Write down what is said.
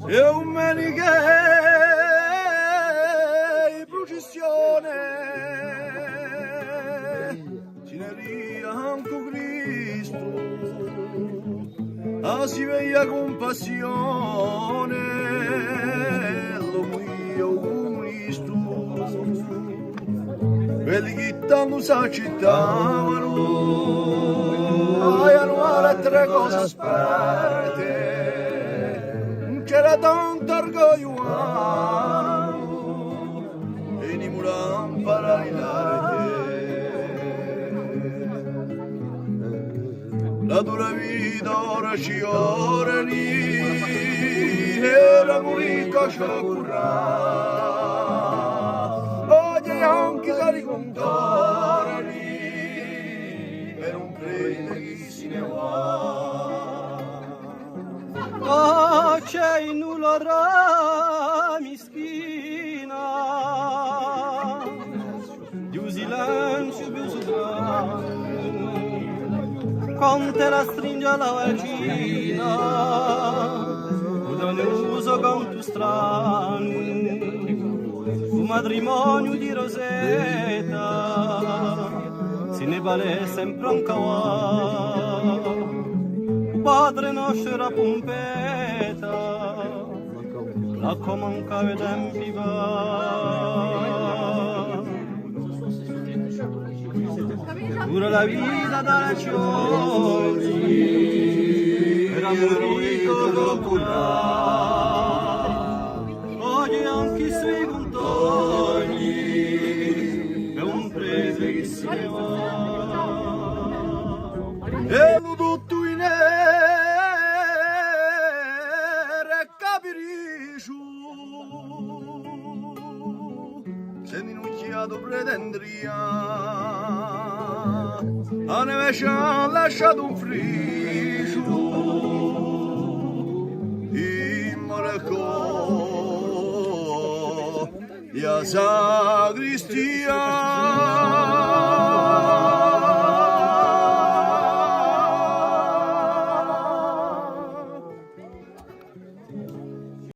Domenica in processione Cineria anche Cristo si veglia con passione lo mio comunisto quelli che tanto s'accittavano hanno altre cose sperte c'era tanto orgoglio e ni muran paralizzare la dura vita ora ci ora lì era l'unica sciocura oggi anche la ricontare lì per un prete che si ne va. C'è in un'ora mischina di un silenzio più sovrano con te la stringe alla vicina un uso canto strano un matrimonio di Rosetta se ne vale sempre un cavallo padre nostro era Pompeta, la comanca ve tempi va. Dura la vita da cioli, era morito procurà. Oggi anche i suoi contogli, è un prete che si ne va. E lo tutto in se minunchiato pretendria a neve ci ha lasciato un friso in Monaco di sacristia